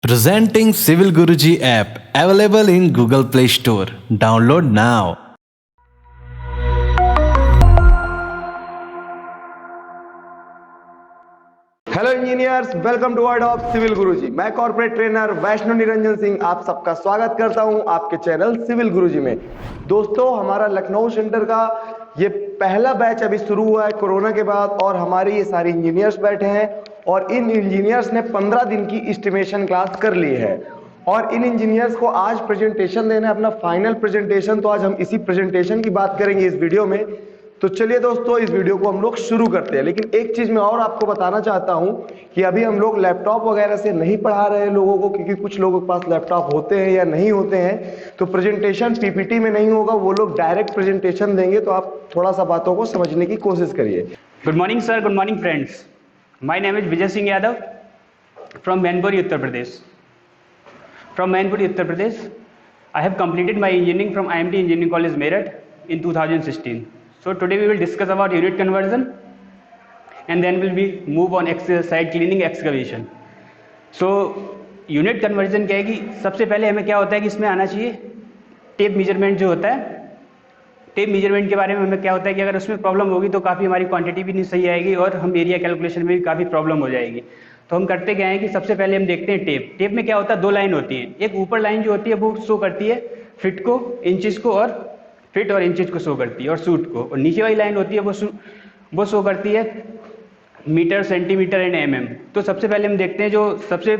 Presenting Civil Guruji app available in Google Play Store. Download now. Hello engineers, welcome to world of civil Guruji. मैं corporate trainer Vaishnav Niranjan Singh आप सबका स्वागत करता हूं आपके चैनल सिविल गुरुजी में। दोस्तों, हमारा लखनऊ सेंटर का ये पहला बैच अभी शुरू हुआ है कोरोना के बाद, और हमारे ये सारे इंजीनियर्स बैठे हैं और इन इंजीनियर्स ने 15 दिन की एस्टिमेशन क्लास कर ली है और इन इंजीनियर्स को आज प्रेजेंटेशन देना है, अपना फाइनल प्रेजेंटेशन। तो आज हम इसी प्रेजेंटेशन की बात करेंगे इस वीडियो में। तो चलिए दोस्तों, इस वीडियो को हम लोग शुरू करते हैं। लेकिन एक चीज मैं और आपको बताना चाहता हूं कि अभी हम लोग लैपटॉप वगैरह से नहीं पढ़ा रहे हैं लोगों को, क्योंकि कुछ लोगों के पास लैपटॉप होते हैं या नहीं होते हैं, तो प्रेजेंटेशन पीपीटी में नहीं होगा, वो लोग डायरेक्ट प्रेजेंटेशन देंगे। तो आप थोड़ा सा बातों को समझने की कोशिश करिए। Good morning sir, good morning friends. My name is Vijay Singh Yadav from Mainpuri, Uttar Pradesh. From Mainpuri, Uttar Pradesh, I have completed my engineering from IMT Engineering College, Meerut in 2016. So today we will discuss about unit conversion and then will be move on site cleaning excavation. So unit conversion क्या है कि सबसे पहले हमें क्या होता है कि इसमें आना चाहिए टेप मेजरमेंट जो होता है। टेप मेजरमेंट के बारे में हमें क्या होता है कि अगर उसमें प्रॉब्लम होगी तो काफ़ी हमारी क्वांटिटी भी नहीं सही आएगी और हम एरिया कैलकुलेशन में भी काफ़ी प्रॉब्लम हो जाएगी। तो हम करते क्या है कि सबसे पहले हम देखते हैं टेप। टेप में क्या होता है, दो लाइन होती है। एक ऊपर लाइन जो होती है वो शो करती है फिट को, इंचेस को, और फिट और इंचेस को शो करती है और सूट को, और नीचे वाली लाइन होती है वो शो करती है मीटर, सेंटीमीटर एंड एमएम। तो सबसे पहले हम देखते हैं जो सबसे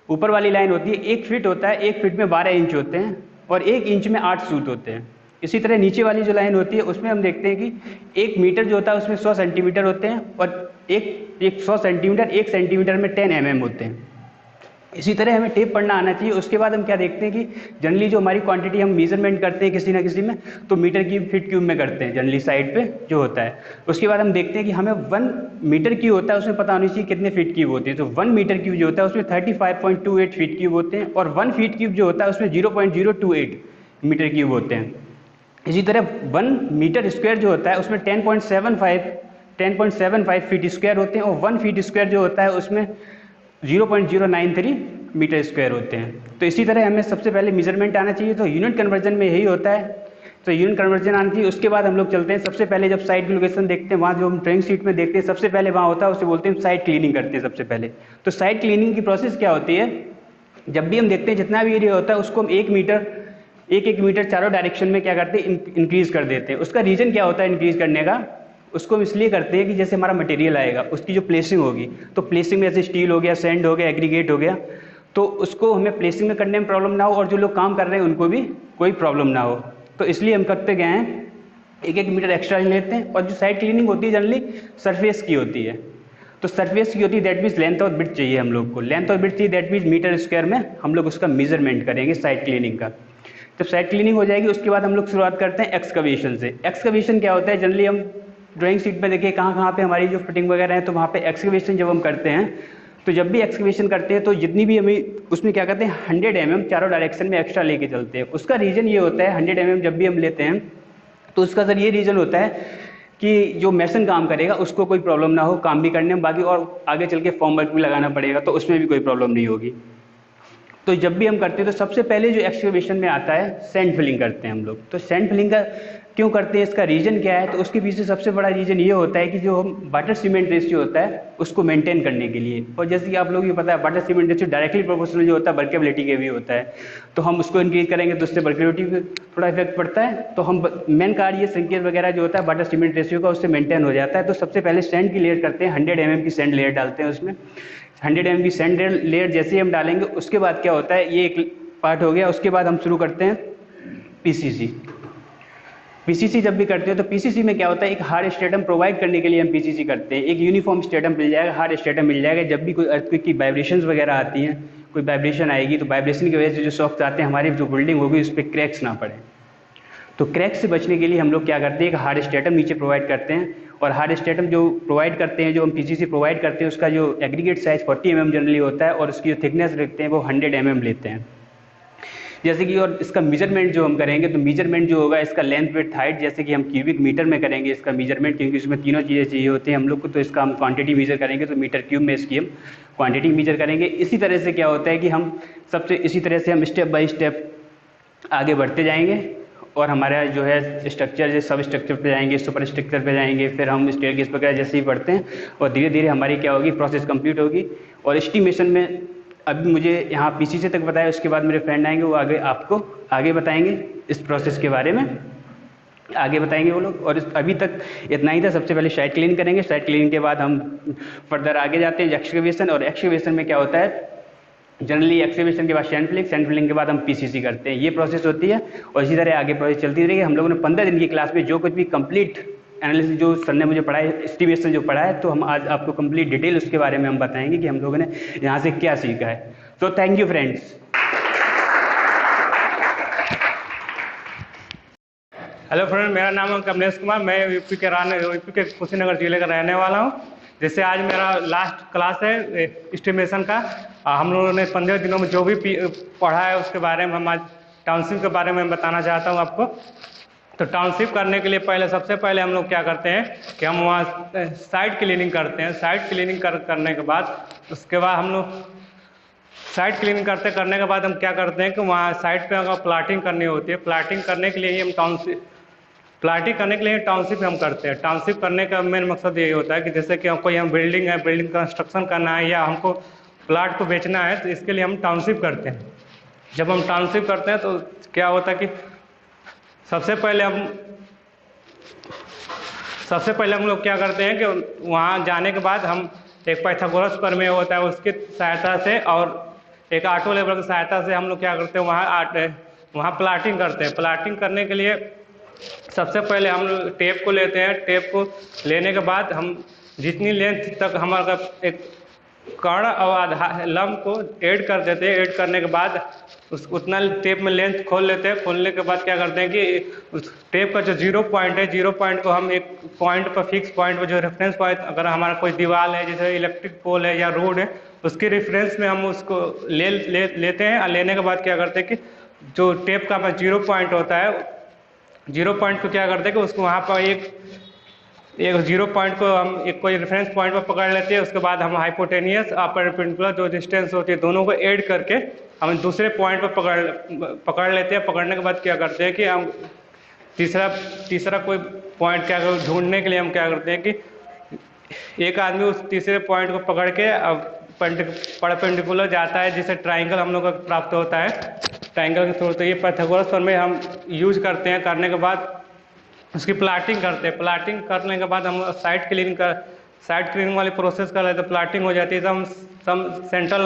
ऊपर वाली लाइन होती है, 1 फीट होता है, 1 फीट में 12 इंच होते हैं और 1 इंच में 8 सूट होते हैं। इसी तरह नीचे वाली जो लाइन होती है उसमें हम देखते हैं कि 1 मीटर जो होता है उसमें 100 सेंटीमीटर होते हैं और एक 100 सेंटीमीटर 1 सेंटीमीटर में 10 mm होते हैं। इसी तरह हमें टेप पढ़ना आना चाहिए। उसके बाद हम क्या देखते हैं कि जनरली जो हमारी क्वांटिटी हम मेजरमेंट करते हैं किसी ना किसी में, तो मीटर क्यूब, फीट क्यूब में करते हैं जनरली साइड पे जो होता है। उसके बाद हम देखते हैं कि हमें 1 मीटर क्यूब होता है उसमें पता होनी चाहिए कितने फीट क्यूब होते हैं। तो 1 मीटर क्यूब जो होता है उसमें 35.28 फीट क्यूब होते हैं और 1 फीट क्यूब जो होता है उसमें 0.028 मीटर क्यूब होते हैं। इसी तरह 1 मीटर स्क्वायर जो होता है उसमें 10.75 फीट स्क्वायर होते हैं और 1 फीट स्क्वायर जो होता है उसमें 0.093 मीटर स्क्वायर होते हैं। तो इसी तरह हमें सबसे पहले मेजरमेंट आना चाहिए। तो यूनिट कन्वर्जन में यही होता है। तो यूनिट कन्वर्जन आना चाहिए। उसके बाद हम लोग चलते हैं, सबसे पहले जब साइट की लोकेशन देखते हैं, वहाँ जो हम ड्राइंग शीट में देखते हैं सबसे पहले वहाँ होता है, उसे बोलते हैं साइट क्लीनिंग करते हैं सबसे पहले। तो साइट क्लीनिंग की प्रोसेस क्या होती है, जब भी हम देखते हैं जितना भी एरिया होता है उसको हम 1 मीटर चारों डायरेक्शन में क्या करते हैं, इंक्रीज कर देते हैं। उसका रीज़न क्या होता है इंक्रीज करने का, उसको हम इसलिए करते हैं कि जैसे हमारा मटेरियल आएगा उसकी जो प्लेसिंग होगी, तो प्लेसिंग में जैसे स्टील हो गया, सैंड हो गया, एग्रीगेट हो गया, तो उसको हमें प्लेसिंग में करने में प्रॉब्लम ना हो और जो लोग काम कर रहे हैं उनको भी कोई प्रॉब्लम ना हो। तो इसलिए हम करते गए हैं 1 मीटर एक्स्ट्रा लेते हैं। और जो साइड क्लीनिंग होती है जनरली सरफेस की होती है। तो सरफेस की होती है, दैट मीन्स लेंथ और विड्थ चाहिए हम लोग को। लेंथ और विड्थ चाहिए, दैट मीन्स मीटर स्क्वायर में हम लोग उसका मेजरमेंट करेंगे साइड क्लीनिंग का। जब साइड क्लीनिंग हो जाएगी उसके बाद हम लोग शुरुआत करते हैं एक्सकवेशन से। एक्सकवेशन क्या होता है, जनरली हम ड्राइंग शीट पे देखिए कहाँ पे हमारी जो फिटिंग वगैरह है, तो वहाँ पे एक्सकवेशन जब हम करते हैं, तो जब भी एक्सकवेशन करते हैं तो जितनी भी हमें उसमें क्या करते हैं 100 mm चारों डायरेक्शन में एक्स्ट्रा लेके चलते हैं। उसका रीज़न ये होता है 100 mm जब भी हम लेते हैं तो उसका सर ये रीज़न होता है कि जो मैसन काम करेगा उसको कोई प्रॉब्लम ना हो काम भी करने में, बाकी और आगे चल के फॉर्म वर्क भी लगाना पड़ेगा तो उसमें भी कोई प्रॉब्लम नहीं होगी। तो जब भी हम करते हैं तो सबसे पहले जो एक्सकवेशन में आता है सैंड फिलिंग करते हैं हम लोग। तो सैंड फिलिंग का क्यों करते हैं, इसका रीज़न क्या है, तो उसके पीछे सबसे बड़ा रीज़न ये होता है कि जो हम वाटर सीमेंट रेशियो होता है उसको मेंटेन करने के लिए। और जैसे कि आप लोगों को पता है water cement ratio directly proportional जो होता है वर्केबिलिटी के भी होता है। तो हम उसको इंक्रीज करेंगे तो उससे वर्केबिलिटी पे थोड़ा इफेक्ट पड़ता है। तो हम मेन कार्य ये श्रिंकेज वगैरह जो होता है वाटर सीमेंट रेशियो का उससे मेंटेन हो जाता है। तो सबसे पहले सैंड की लेयर करते हैं, 100 mm की सैंड लेयर डालते हैं उसमें। 100 mm की सैंड लेयर जैसे ही हम डालेंगे उसके बाद क्या होता है, ये एक पार्ट हो गया। उसके बाद हम शुरू करते हैं पीसीसी जब भी करते हैं तो पीसीसी में क्या होता है, एक हार्ड स्ट्रेटम प्रोवाइड करने के लिए हम पीसीसी करते हैं। एक यूनिफॉर्म स्ट्रेटम मिल जाएगा, हार्ड स्ट्रेटम मिल जाएगा। जब भी कोई अर्थक्वेक की वाइब्रेशंस वगैरह आती हैं, कोई वाइब्रेशन आएगी तो वाइब्रेशन की वजह से जो शॉक्स आते हैं हमारी जो बिल्डिंग होगी उस पर क्रैक्स ना पड़े। तो क्रैक्स से बचने के लिए हम लोग क्या करते हैं, एक हार्ड स्ट्रेटम नीचे प्रोवाइड करते हैं। और हार्ड स्ट्रेटम जो प्रोवाइड करते हैं, जो हम पीसीसी प्रोवाइड करते हैं, उसका जो एग्रीगेट साइज 40 mm जनरली होता है और उसकी जो थिकनेस रखते हैं वो 100 mm लेते हैं। जैसे कि और इसका मेजरमेंट जो हम करेंगे तो मेजरमेंट जो होगा इसका लेंथ विड्थ हाइट, जैसे कि हम क्यूबिक मीटर में करेंगे इसका मेजरमेंट, क्योंकि इसमें तीनों चीज़ें चाहिए होती हैं हम लोग को। तो इसका हम क्वांटिटी मेजर करेंगे तो मीटर क्यूब में इसकी हम क्वांटिटी मेजर करेंगे। इसी तरह से क्या होता है कि हम सबसे इसी तरह से हम स्टेप बाय स्टेप आगे बढ़ते जाएंगे और हमारा जो है स्ट्रक्चर जो सब स्ट्रक्चर पे जाएंगे, सुपर स्ट्रक्चर पे जाएंगे, फिर हम स्टेयरकेस वगैरह जैसे ही बढ़ते हैं और धीरे धीरे हमारी क्या होगी प्रोसेस कंप्लीट होगी। और एस्टिमेशन में अभी मुझे यहाँ पीसीसी तक बताया, उसके बाद मेरे फ्रेंड आएंगे वो आगे आपको आगे बताएंगे इस प्रोसेस के बारे में, आगे बताएंगे वो लोग। और अभी तक इतना ही था। सबसे पहले साइट क्लीन करेंगे, साइट क्लीन के बाद हम फर्दर आगे जाते हैं एक्सकवेशन। और एक्सकवेशन में क्या होता है, जनरली एक्सकवेशन के बाद सैंड फिलिंग के बाद हम पीसीसी करते हैं, ये प्रोसेस होती है। और इसी तरह आगे प्रोसेस चलती रहेगी। हम लोगों ने 15 दिन की क्लास में जो कुछ भी कंप्लीट एनालिसिस जो सर ने मुझे पढ़ाया, एस्टिमेशन जो पढ़ा है, तो हम आज आपको कंप्लीट डिटेल उसके बारे में हम बताएंगे कि हम लोगों ने यहाँ से क्या सीखा है। तो thank you friends. Hello friend, मेरा नाम है कमलेश कुमार। मैं यूपी के कुशीनगर जिले का रहने वाला हूँ। जैसे आज मेरा लास्ट क्लास है एस्टिमेशन का। हम लोगों ने 15 दिनों में जो भी पढ़ा है उसके बारे में हम आज टाउनशिप के बारे में बताना चाहता हूँ आपको। तो टाउनशिप करने के लिए सबसे पहले हम लोग क्या करते हैं कि हम वहाँ साइट क्लीनिंग करते हैं। साइट क्लीनिंग करने के बाद उसके बाद हम लोग साइट क्लीनिंग करने के बाद हम क्या करते हैं कि वहाँ साइट पे अगर प्लाटिंग करनी होती है, प्लाटिंग करने के लिए ही हम टाउनशिप हम करते हैं। टाउनशिप करने का मेन मकसद यही होता है कि जैसे कि कोई हम बिल्डिंग कंस्ट्रक्शन करना है या हमको प्लाट को बेचना है, तो इसके लिए हम टाउनशिप करते हैं। जब हम टाउनशिप करते हैं तो क्या होता है कि सबसे पहले हम लोग क्या करते हैं कि वहाँ जाने के बाद हम एक पाइथागोरस प्रमेय होता है उसकी सहायता से और एक ऑटो लेबर की सहायता से हम लोग क्या करते हैं वहाँ प्लाटिंग करते हैं। प्लाटिंग करने के लिए सबसे पहले हम लोग टेप को लेते हैं। टेप को लेने के बाद हम जितनी लेंथ तक हमारा एक कर्ण और आधा लंब को ऐड कर देते हैं। ऐड करने के बाद उतना टेप में लेंथ खोल लेते हैं। खोलने के बाद क्या करते हैं कि उस टेप का जो 0 पॉइंट है, 0 पॉइंट को हम एक पॉइंट पर फिक्स पॉइंट पर जो रेफरेंस पॉइंट, अगर हमारा कोई दीवार है जैसे इलेक्ट्रिक पोल है या रोड है, उसके रेफरेंस में हम उसको लेते हैं। और लेने के बाद क्या करते हैं कि जो टेप का 0 पॉइंट होता है, 0 पॉइंट को क्या करते हैं कि उसको वहाँ पर एक 0 पॉइंट को हम एक कोई रेफरेंस पॉइंट पर पकड़ लेते हैं। उसके बाद हम हाइपोटेनियस और परपेंडिकुलर जो डिस्टेंस होती है दोनों को ऐड करके हम दूसरे पॉइंट पर पकड़ लेते हैं। पकड़ने के बाद क्या करते हैं कि हम तीसरा कोई पॉइंट क्या ढूंढने के लिए हम क्या करते हैं कि एक आदमी उस तीसरे पॉइंट को पकड़ के अब परपेंडिकुलर जाता है, जिससे ट्राइंगल हम लोग को प्राप्त होता है। ट्राइंगल के थ्रू तो ये पाइथागोरस प्रमेय हम यूज करते हैं। करने के बाद उसकी प्लाटिंग करते हैं। प्लाटिंग करने के बाद हम साइट क्लीनिंग वाली प्रोसेस कर लेते हैं। प्लाटिंग हो जाती है तो हम सेंट्रल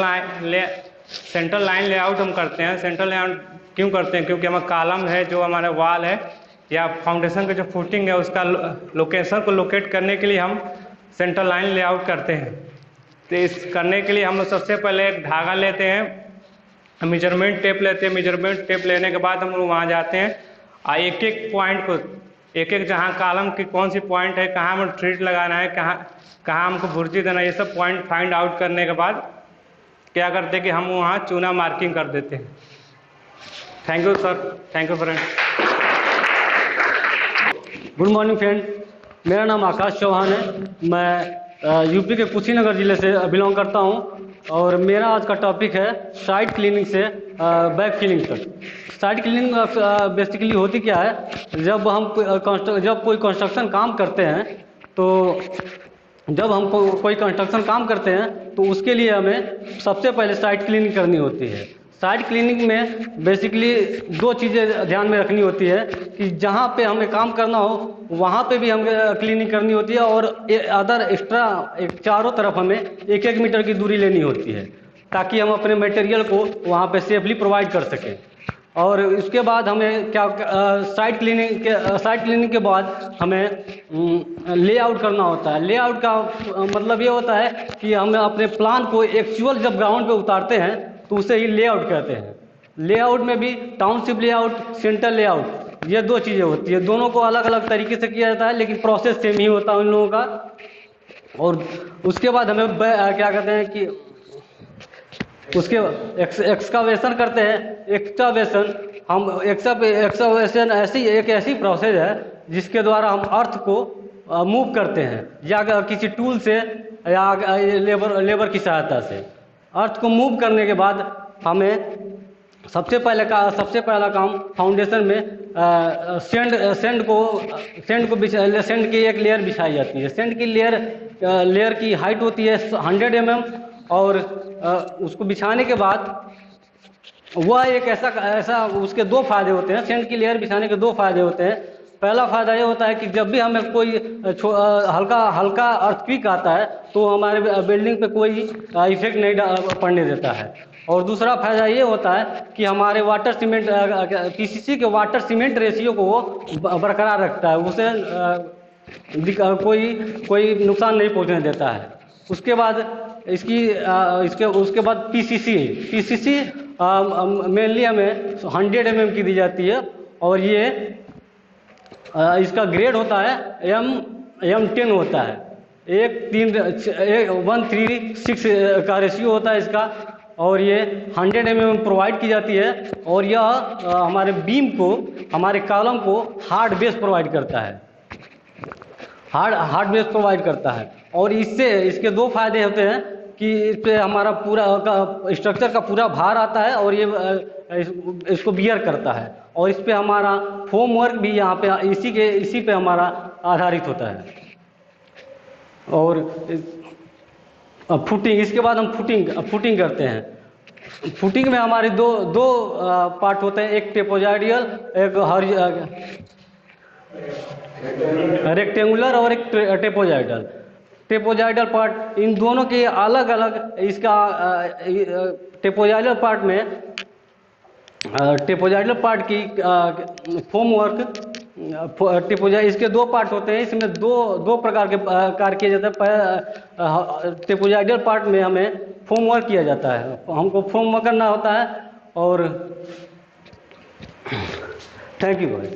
लाइन लेआउट हम करते हैं। सेंट्रल लेआउट क्यों करते हैं? क्योंकि हमारा कॉलम है, जो हमारा वॉल है या फाउंडेशन का जो फुटिंग है, उसका लोकेशन को लोकेट करने के लिए हम सेंट्रल लाइन लेआउट करते हैं। तो इस करने के लिए हम लोग सबसे पहले एक धागा लेते हैं, मेजरमेंट टेप लेते हैं। मेजरमेंट टेप लेने के बाद हम लोग वहाँ जाते हैं और एक एक पॉइंट को जहाँ कॉलम की कौन सी पॉइंट है, कहाँ हमें थ्रेड लगाना है, कहाँ हमको भुर्जी देना है, ये सब पॉइंट फाइंड आउट करने के बाद क्या करते हैं कि हम वहाँ चूना मार्किंग कर देते हैं। Thank you sir, thank you friend. Good morning friend, मेरा नाम आकाश चौहान है। मैं यूपी के कुशीनगर ज़िले से बिलोंग करता हूं और मेरा आज का टॉपिक है साइट क्लीनिंग से बैक फिलिंग तक। साइट क्लीनिंग बेसिकली होती क्या है, जब कोई कंस्ट्रक्शन काम करते हैं तो उसके लिए हमें सबसे पहले साइट क्लीनिंग करनी होती है। साइट क्लीनिंग में बेसिकली 2 चीज़ें ध्यान में रखनी होती है कि जहाँ पे हमें काम करना हो वहाँ पे भी हमें क्लीनिंग करनी होती है और अदर एक्स्ट्रा चारों तरफ हमें 1-1 मीटर की दूरी लेनी होती है, ताकि हम अपने मटेरियल को वहाँ पे सेफली प्रोवाइड कर सकें। और इसके बाद हमें साइट क्लीनिंग के बाद हमें लेआउट करना होता है। लेआउट का मतलब ये होता है कि हम अपने प्लान को एक्चुअल जब ग्राउंड पे उतारते हैं तो उसे ही लेआउट कहते हैं। लेआउट में भी टाउनशिप लेआउट, सेंटर लेआउट, ये 2 चीज़ें होती है। दोनों को अलग अलग तरीके से किया जाता है, लेकिन प्रोसेस सेम ही होता है उन लोगों का। और उसके बाद हमें क्या कहते हैं कि उसके एक्सकावेशन करते हैं। एक्सकावेशन हम एक्सकावेशन ऐसी प्रोसेस है जिसके द्वारा हम अर्थ को मूव करते हैं, या किसी टूल से या लेबर की सहायता से। अर्थ को मूव करने के बाद हमें सबसे पहला काम फाउंडेशन में सेंड की एक लेयर बिछाई जाती है। सेंड की लेयर की हाइट होती है 100 mm, और उसको बिछाने के बाद वह एक ऐसा उसके दो फायदे होते हैं। सेंड की लेयर बिछाने के दो फायदे होते हैं। पहला फायदा ये होता है कि जब भी हमें कोई हल्का अर्थक्वेक आता है तो हमारे बिल्डिंग पे कोई इफेक्ट नहीं पड़ने देता है। और दूसरा फायदा ये होता है कि हमारे वाटर सीमेंट पीसीसी के वाटर सीमेंट रेशियो को वो बरकरार रखता है, उसे कोई नुकसान नहीं पहुंचने देता है। उसके बाद उसके बाद पीसीसी मेनली हमें 100 mm की दी जाती है, और ये इसका ग्रेड होता है M10 होता है। 1:3:6 का रेशियो होता है इसका, और ये 100 mm प्रोवाइड की जाती है। और यह हमारे बीम को, हमारे कॉलम को हार्ड बेस प्रोवाइड करता है, हार्ड बेस प्रोवाइड करता है। और इसके दो फायदे होते हैं कि इस पे हमारा पूरा स्ट्रक्चर का पूरा भार आता है, और ये इसको बियर करता है। और इस पे हमारा फोम वर्क भी यहाँ पे इसी पे हमारा आधारित होता है। और फुटिंग, इसके बाद हम फुटिंग करते हैं। फुटिंग में हमारे दो पार्ट होते हैं, एक ट्रेपेजॉइडल, एक रेक्टेंगुलर और एक ट्रेपेजॉइडल। ट्रेपेजॉइडल पार्ट, इन दोनों के अलग अलग, इसका ट्रेपेजॉइडल पार्ट की फोम वर्क, इसके दो पार्ट होते हैं। इसमें दो प्रकार के कार्य किए जाते हैं। ट्रेपेजॉइडल पार्ट में हमें फोम वर्क किया जाता है, हमको फोम वर्क करना होता है। और थैंक यू भाई।